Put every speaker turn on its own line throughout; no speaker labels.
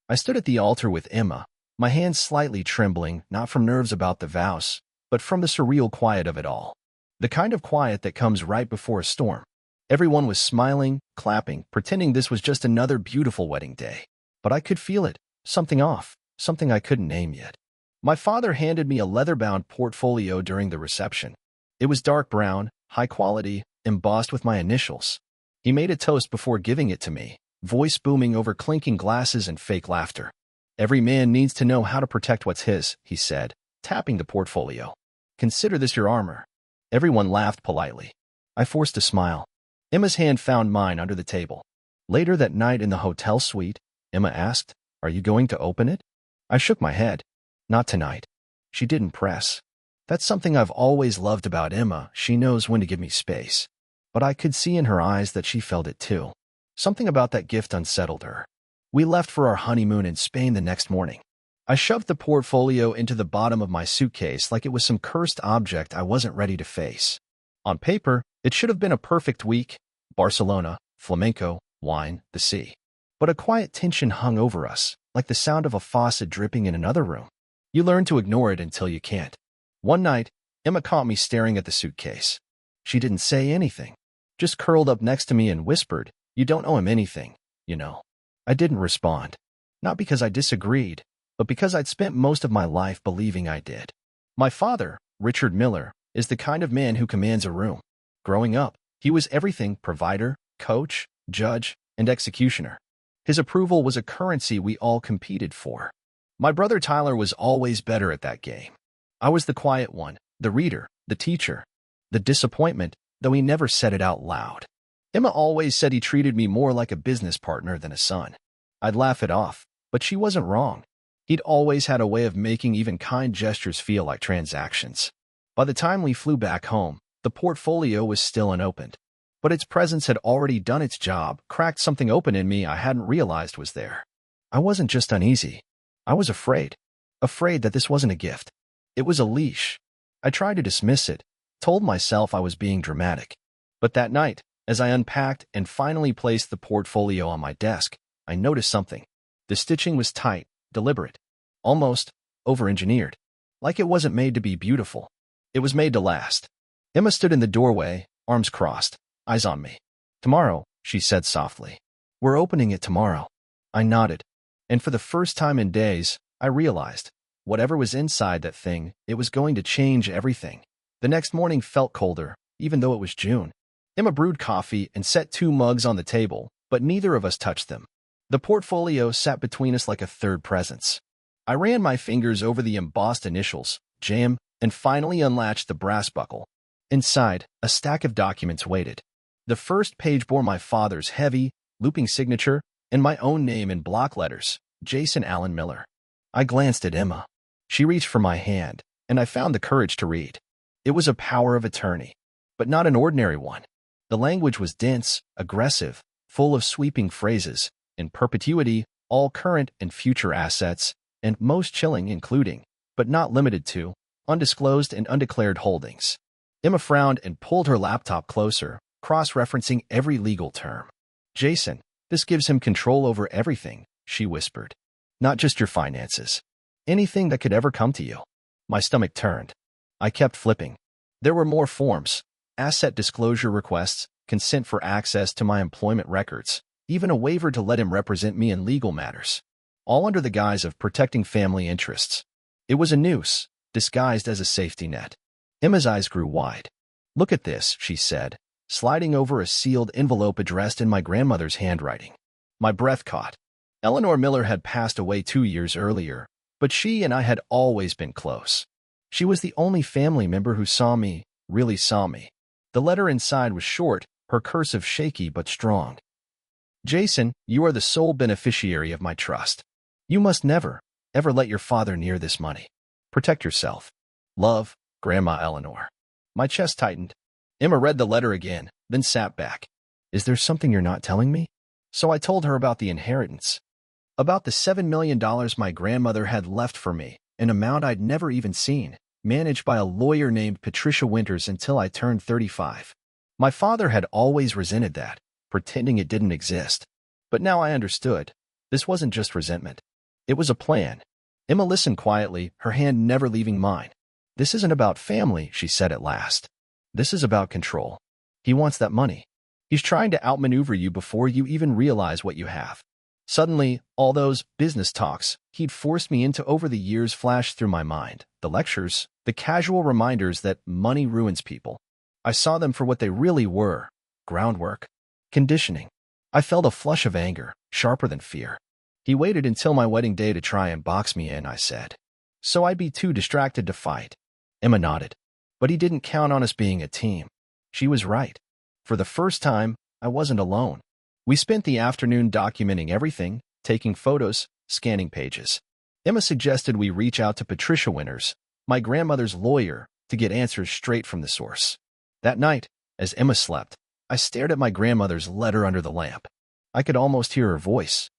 I stood at the altar with Emma, my hands slightly trembling, not from nerves about the vows, but from the surreal quiet of it all. The kind of quiet that comes right before a storm. Everyone was smiling, clapping, pretending this was just another beautiful wedding day. But I could feel it, something off, something I couldn't name yet. My father handed me a leather-bound portfolio during the reception. It was dark brown, high quality, embossed with my initials. He made a toast before giving it to me, voice booming over clinking glasses and fake laughter. Every man needs to know how to protect what's his, he said, tapping the portfolio. Consider this your armor. Everyone laughed politely. I forced a smile. Emma's hand found mine under the table. Later that night in the hotel suite, Emma asked, "Are you going to open it?" I shook my head. Not tonight. She didn't press. That's something I've always loved about Emma. She knows when to give me space. But I could see in her eyes that she felt it too. Something about that gift unsettled her. We left for our honeymoon in Spain the next morning. I shoved the portfolio into the bottom of my suitcase like it was some cursed object I wasn't ready to face. On paper, it should have been a perfect week. Barcelona, flamenco, wine, the sea. But a quiet tension hung over us, like the sound of a faucet dripping in another room. You learn to ignore it until you can't. One night, Emma caught me staring at the suitcase. She didn't say anything, just curled up next to me and whispered, "You don't owe him anything, you know." I didn't respond. Not because I disagreed, but because I'd spent most of my life believing I did. My father, Richard Miller, is the kind of man who commands a room. Growing up, he was everything: provider, coach, judge, and executioner. His approval was a currency we all competed for. My brother Tyler was always better at that game. I was the quiet one, the reader, the teacher, the disappointment, though he never said it out loud. Emma always said he treated me more like a business partner than a son. I'd laugh it off, but she wasn't wrong. He'd always had a way of making even kind gestures feel like transactions. By the time we flew back home, the portfolio was still unopened. But its presence had already done its job, cracked something open in me I hadn't realized was there. I wasn't just uneasy. I was afraid. Afraid that this wasn't a gift. It was a leash. I tried to dismiss it, told myself I was being dramatic. But that night, as I unpacked and finally placed the portfolio on my desk, I noticed something. The stitching was tight, deliberate, almost over-engineered. Like it wasn't made to be beautiful. It was made to last. Emma stood in the doorway, arms crossed, eyes on me. "Tomorrow," she said softly. "We're opening it tomorrow." I nodded. And for the first time in days, I realized, whatever was inside that thing, it was going to change everything. The next morning felt colder, even though it was June. Emma brewed coffee and set 2 mugs on the table, but neither of us touched them. The portfolio sat between us like a third presence. I ran my fingers over the embossed initials, JAM, and finally unlatched the brass buckle. Inside, a stack of documents waited. The first page bore my father's heavy, looping signature and my own name in block letters, Jason Allen Miller. I glanced at Emma. She reached for my hand, and I found the courage to read. It was a power of attorney, but not an ordinary one. The language was dense, aggressive, full of sweeping phrases, in perpetuity, all current and future assets, and most chilling including, but not limited to, undisclosed and undeclared holdings. Emma frowned and pulled her laptop closer, cross-referencing every legal term. "Jason, this gives him control over everything," she whispered. "Not just your finances. Anything that could ever come to you." My stomach turned. I kept flipping. There were more forms: asset disclosure requests, consent for access to my employment records, even a waiver to let him represent me in legal matters, all under the guise of protecting family interests. It was a noose, disguised as a safety net. Emma's eyes grew wide. "Look at this," she said, sliding over a sealed envelope addressed in my grandmother's handwriting. My breath caught. Eleanor Miller had passed away 2 years earlier, but she and I had always been close. She was the only family member who saw me, really saw me. The letter inside was short, her cursive shaky but strong. "Jason, you are the sole beneficiary of my trust. You must never, ever let your father near this money. Protect yourself. Love, Grandma Eleanor." My chest tightened. Emma read the letter again, then sat back. "Is there something you're not telling me?" So I told her about the inheritance. About the $7 million my grandmother had left for me, an amount I'd never even seen, managed by a lawyer named Patricia Winters until I turned 35. My father had always resented that, pretending it didn't exist. But now I understood. This wasn't just resentment. It was a plan. Emma listened quietly, her hand never leaving mine. This isn't about family, she said at last. This is about control. He wants that money. He's trying to outmaneuver you before you even realize what you have. Suddenly, all those business talks he'd forced me into over the years flashed through my mind. The lectures, the casual reminders that money ruins people. I saw them for what they really were: groundwork, conditioning. I felt a flush of anger, sharper than fear. He waited until my wedding day to try and box me in, I said. So I'd be too distracted to fight. Emma nodded. But he didn't count on us being a team. She was right. For the first time, I wasn't alone. We spent the afternoon documenting everything, taking photos, scanning pages. Emma suggested we reach out to Patricia Winters, my grandmother's lawyer, to get answers straight from the source. That night, as Emma slept, I stared at my grandmother's letter under the lamp. I could almost hear her voice.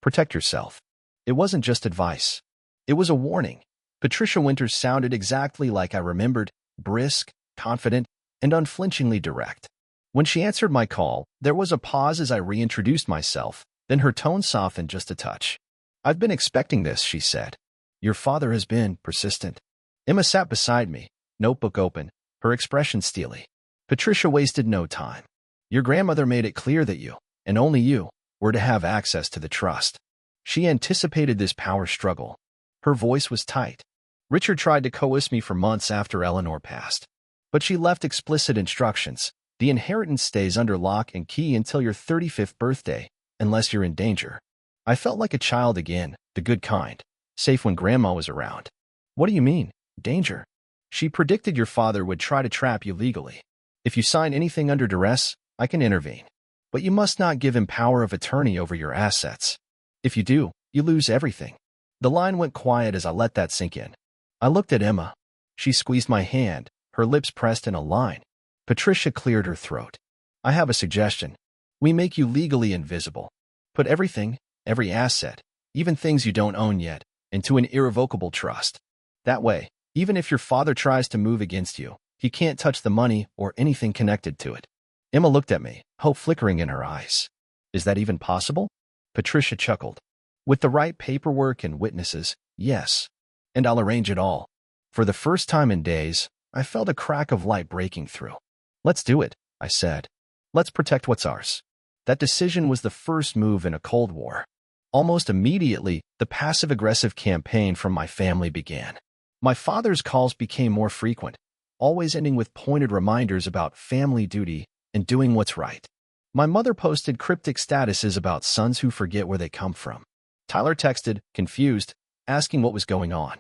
Protect yourself. It wasn't just advice. It was a warning. Patricia Winters sounded exactly like I remembered, brisk, confident, and unflinchingly direct. When she answered my call, there was a pause as I reintroduced myself, then her tone softened just a touch. I've been expecting this, she said. Your father has been persistent. Emma sat beside me, notebook open, her expression steely. Patricia wasted no time. Your grandmother made it clear that you, and only you, were to have access to the trust. She anticipated this power struggle. Her voice was tight. Richard tried to coerce me for months after Eleanor passed. But she left explicit instructions. The inheritance stays under lock and key until your 35th birthday, unless you're in danger. I felt like a child again, the good kind, safe when Grandma was around. What do you mean, danger? She predicted your father would try to trap you legally. If you sign anything under duress, I can intervene. But you must not give him power of attorney over your assets. If you do, you lose everything. The line went quiet as I let that sink in. I looked at Emma. She squeezed my hand, her lips pressed in a line. Patricia cleared her throat. I have a suggestion. We make you legally invisible. Put everything, every asset, even things you don't own yet, into an irrevocable trust. That way, even if your father tries to move against you, he can't touch the money or anything connected to it. Emma looked at me, hope flickering in her eyes. Is that even possible? Patricia chuckled. With the right paperwork and witnesses, yes. And I'll arrange it all. For the first time in days, I felt a crack of light breaking through. Let's do it, I said. Let's protect what's ours. That decision was the first move in a Cold War. Almost immediately, the passive-aggressive campaign from my family began. My father's calls became more frequent, always ending with pointed reminders about family duty and doing what's right. My mother posted cryptic statuses about sons who forget where they come from. Tyler texted, confused, asking what was going on.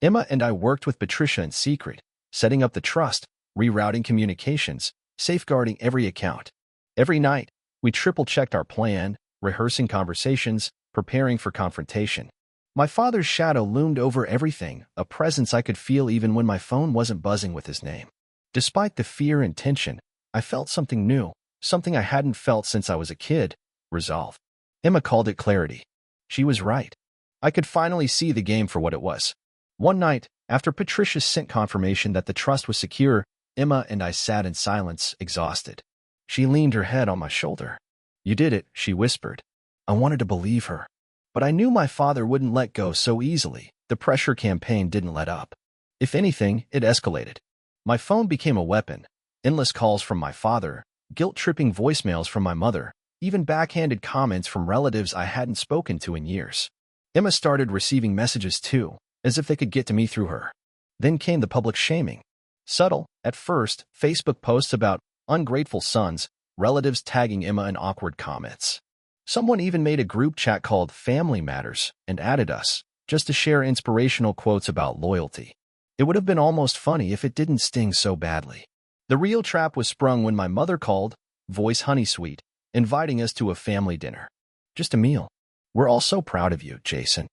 Emma and I worked with Patricia in secret, setting up the trust, rerouting communications, safeguarding every account. Every night, we triple-checked our plan, rehearsing conversations, preparing for confrontation. My father's shadow loomed over everything, a presence I could feel even when my phone wasn't buzzing with his name. Despite the fear and tension, I felt something new, something I hadn't felt since I was a kid: resolve. Emma called it clarity. She was right. I could finally see the game for what it was. One night, after Patricia sent confirmation that the trust was secure, Emma and I sat in silence, exhausted. She leaned her head on my shoulder. You did it, she whispered. I wanted to believe her. But I knew my father wouldn't let go so easily. The pressure campaign didn't let up. If anything, it escalated. My phone became a weapon. Endless calls from my father, guilt-tripping voicemails from my mother, even backhanded comments from relatives I hadn't spoken to in years. Emma started receiving messages too, as if they could get to me through her. Then came the public shaming. Subtle, at first, Facebook posts about ungrateful sons, relatives tagging Emma in awkward comments. Someone even made a group chat called Family Matters and added us, just to share inspirational quotes about loyalty. It would have been almost funny if it didn't sting so badly. The real trap was sprung when my mother called, voice honey sweet, inviting us to a family dinner. Just a meal. We're all so proud of you, Jason.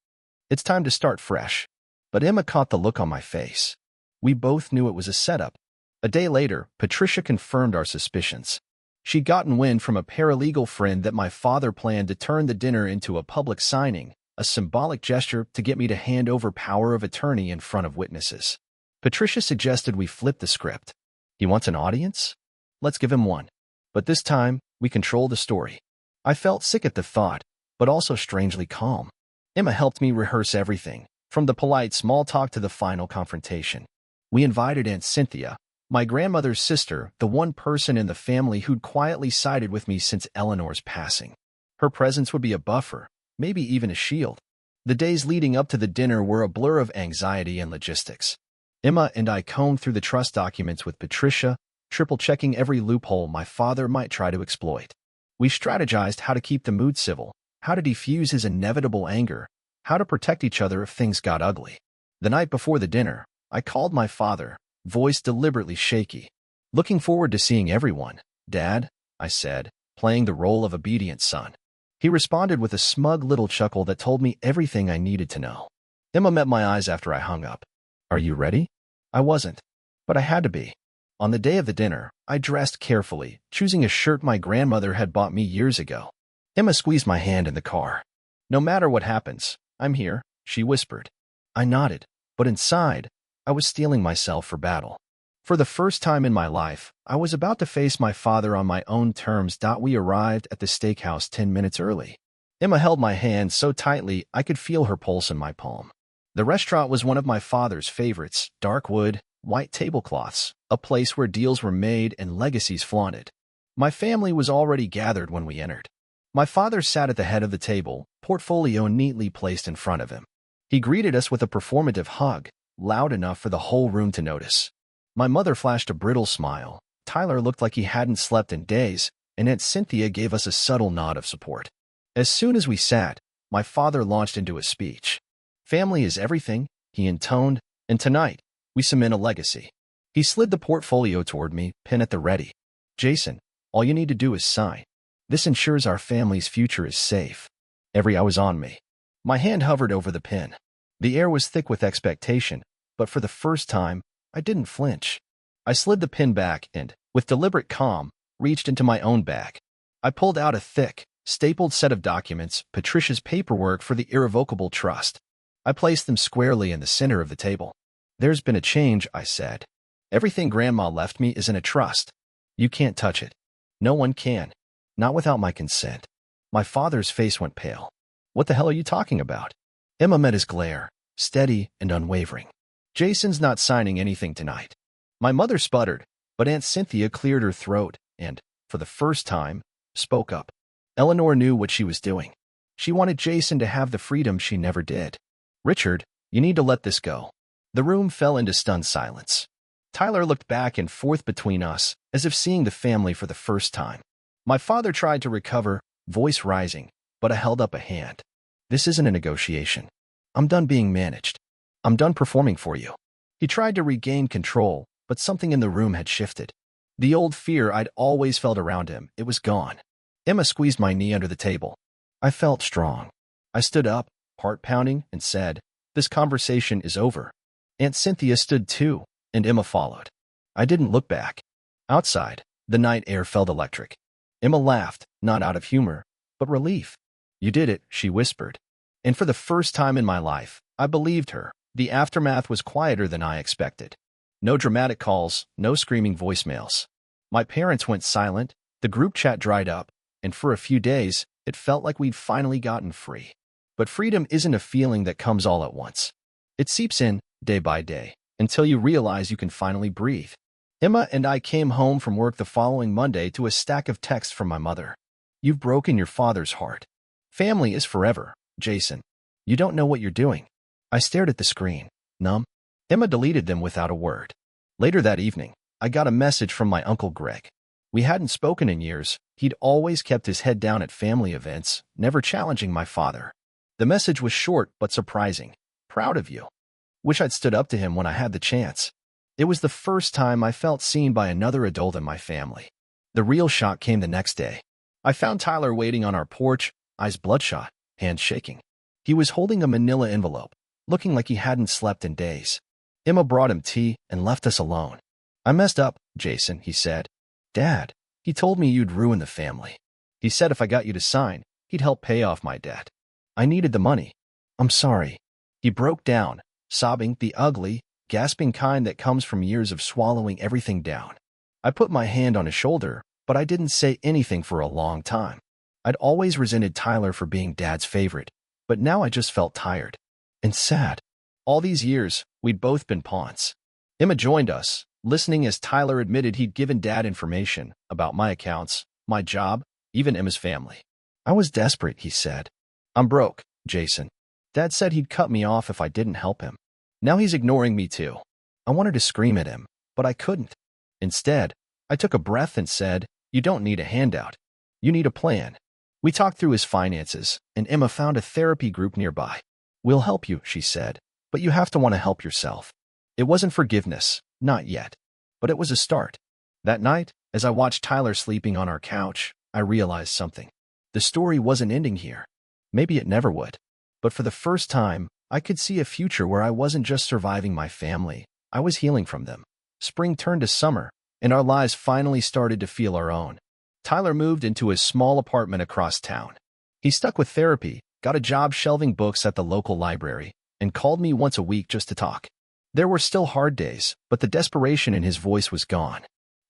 It's time to start fresh. But Emma caught the look on my face. We both knew it was a setup. A day later, Patricia confirmed our suspicions. She'd gotten wind from a paralegal friend that my father planned to turn the dinner into a public signing, a symbolic gesture to get me to hand over power of attorney in front of witnesses. Patricia suggested we flip the script. He wants an audience? Let's give him one. But this time, we control the story. I felt sick at the thought, but also strangely calm. Emma helped me rehearse everything, from the polite small talk to the final confrontation. We invited Aunt Cynthia, my grandmother's sister, the one person in the family who'd quietly sided with me since Eleanor's passing. Her presence would be a buffer, maybe even a shield. The days leading up to the dinner were a blur of anxiety and logistics. Emma and I combed through the trust documents with Patricia, triple-checking every loophole my father might try to exploit. We strategized how to keep the mood civil, how to defuse his inevitable anger, how to protect each other if things got ugly. The night before the dinner, I called my father, voice deliberately shaky. "Looking forward to seeing everyone, Dad," I said, playing the role of obedient son. He responded with a smug little chuckle that told me everything I needed to know. Emma met my eyes after I hung up. "Are you ready?" I wasn't, but I had to be. On the day of the dinner, I dressed carefully, choosing a shirt my grandmother had bought me years ago. Emma squeezed my hand in the car. "No matter what happens, I'm here," she whispered. I nodded, but inside, I was steeling myself for battle. For the first time in my life, I was about to face my father on my own terms. We arrived at the steakhouse 10 minutes early. Emma held my hand so tightly I could feel her pulse in my palm. The restaurant was one of my father's favorites, dark wood, white tablecloths, a place where deals were made and legacies flaunted. My family was already gathered when we entered. My father sat at the head of the table, portfolio neatly placed in front of him. He greeted us with a performative hug, loud enough for the whole room to notice. My mother flashed a brittle smile. Tyler looked like he hadn't slept in days, and Aunt Cynthia gave us a subtle nod of support. As soon as we sat, my father launched into a speech. "Family is everything," he intoned, "and tonight, we cement a legacy." He slid the portfolio toward me, pen at the ready. "Jason, all you need to do is sign. This ensures our family's future is safe." Every eye was on me. My hand hovered over the pen. The air was thick with expectation, but for the first time, I didn't flinch. I slid the pen back and, with deliberate calm, reached into my own bag. I pulled out a thick, stapled set of documents, Patricia's paperwork for the irrevocable trust. I placed them squarely in the center of the table. "There's been a change," I said. "Everything Grandma left me is in a trust. You can't touch it. No one can. Not without my consent." My father's face went pale. "What the hell are you talking about?" Emma met his glare, steady and unwavering. "Jason's not signing anything tonight." My mother sputtered, but Aunt Cynthia cleared her throat and, for the first time, spoke up. Eleanor knew what she was doing. She wanted Jason to have the freedom she never did. "Richard, you need to let this go." The room fell into stunned silence. Tyler looked back and forth between us, as if seeing the family for the first time. My father tried to recover, voice rising, but I held up a hand. "This isn't a negotiation. I'm done being managed. I'm done performing for you." He tried to regain control, but something in the room had shifted. The old fear I'd always felt around him, it was gone. Emma squeezed my knee under the table. I felt strong. I stood up, heart pounding, and said, "This conversation is over." Aunt Cynthia stood too, and Emma followed. I didn't look back. Outside, the night air felt electric. Emma laughed, not out of humor, but relief. "You did it," she whispered. And for the first time in my life, I believed her. The aftermath was quieter than I expected. No dramatic calls, no screaming voicemails. My parents went silent, the group chat dried up, and for a few days, it felt like we'd finally gotten free. But freedom isn't a feeling that comes all at once. It seeps in, day by day, until you realize you can finally breathe. Emma and I came home from work the following Monday to a stack of texts from my mother. "You've broken your father's heart. Family is forever, Jason. You don't know what you're doing." I stared at the screen, numb. Emma deleted them without a word. Later that evening, I got a message from my Uncle Greg. We hadn't spoken in years. He'd always kept his head down at family events, never challenging my father. The message was short but surprising. "Proud of you. Wish I'd stood up to him when I had the chance." It was the first time I felt seen by another adult in my family. The real shock came the next day. I found Tyler waiting on our porch, eyes bloodshot, hands shaking. He was holding a manila envelope, looking like he hadn't slept in days. Emma brought him tea and left us alone. "I messed up, Jason," he said. "Dad, he told me you'd ruin the family. He said if I got you to sign, he'd help pay off my debt. I needed the money. I'm sorry." He broke down, sobbing, the ugly, gasping kind that comes from years of swallowing everything down. I put my hand on his shoulder, but I didn't say anything for a long time. I'd always resented Tyler for being Dad's favorite, But now I just felt tired and sad. All these years, we'd both been pawns. Emma joined us, listening as Tyler admitted he'd given Dad information about my accounts, my job, even Emma's family. I was desperate, he said. I'm broke, Jason. Dad said he'd cut me off if I didn't help him. Now he's ignoring me too. I wanted to scream at him, but I couldn't. Instead, I took a breath and said, you don't need a handout. You need a plan. We talked through his finances, and Emma found a therapy group nearby. We'll help you, she said, but you have to want to help yourself. It wasn't forgiveness, not yet, but it was a start. That night, as I watched Tyler sleeping on our couch, I realized something. The story wasn't ending here. Maybe it never would. But for the first time, I could see a future where I wasn't just surviving my family, I was healing from them. Spring turned to summer, and our lives finally started to feel our own. Tyler moved into his small apartment across town. He stuck with therapy, got a job shelving books at the local library, and called me once a week just to talk. There were still hard days, but the desperation in his voice was gone.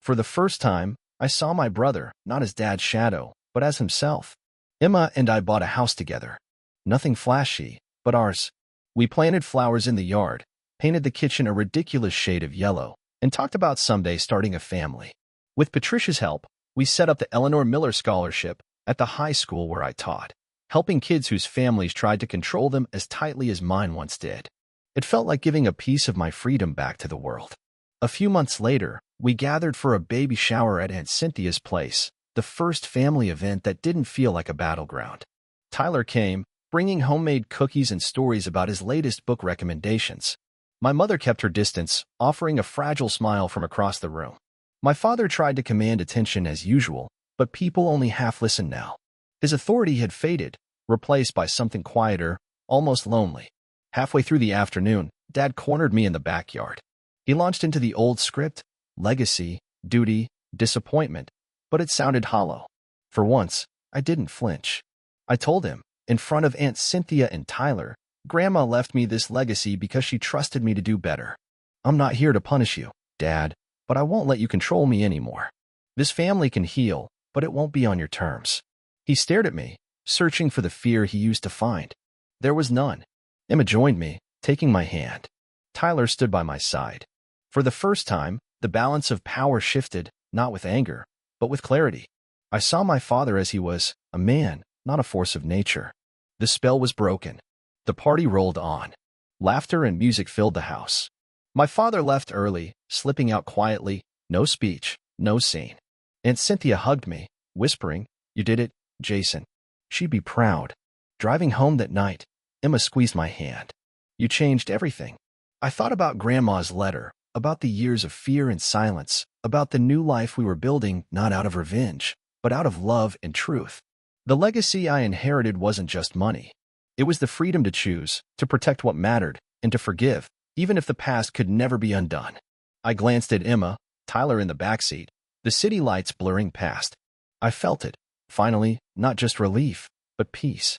For the first time, I saw my brother, not as Dad's shadow, but as himself. Emma and I bought a house together. Nothing flashy, but ours. We planted flowers in the yard, painted the kitchen a ridiculous shade of yellow, and talked about someday starting a family. With Patricia's help, we set up the Eleanor Miller Scholarship at the high school where I taught, helping kids whose families tried to control them as tightly as mine once did. It felt like giving a piece of my freedom back to the world. A few months later, we gathered for a baby shower at Aunt Cynthia's place, the first family event that didn't feel like a battleground. Tyler came, bringing homemade cookies and stories about his latest book recommendations. My mother kept her distance, offering a fragile smile from across the room. My father tried to command attention as usual, but people only half listened now. His authority had faded, replaced by something quieter, almost lonely. Halfway through the afternoon, Dad cornered me in the backyard. He launched into the old script, legacy, duty, disappointment, but it sounded hollow. For once, I didn't flinch. I told him, in front of Aunt Cynthia and Tyler, Grandma left me this legacy because she trusted me to do better. I'm not here to punish you, Dad, but I won't let you control me anymore. This family can heal, but it won't be on your terms. He stared at me, searching for the fear he used to find. There was none. Emma joined me, taking my hand. Tyler stood by my side. For the first time, the balance of power shifted, not with anger, but with clarity. I saw my father as he was, a man, not a force of nature. The spell was broken. The party rolled on. Laughter and music filled the house. My father left early, slipping out quietly, no speech, no scene. Aunt Cynthia hugged me, whispering, "You did it, Jason." She'd be proud. Driving home that night, Emma squeezed my hand. "You changed everything." I thought about Grandma's letter, about the years of fear and silence, about the new life we were building not out of revenge, but out of love and truth. The legacy I inherited wasn't just money. It was the freedom to choose, to protect what mattered, and to forgive, even if the past could never be undone. I glanced at Emma, Tyler in the backseat, the city lights blurring past. I felt it, finally, not just relief, but peace.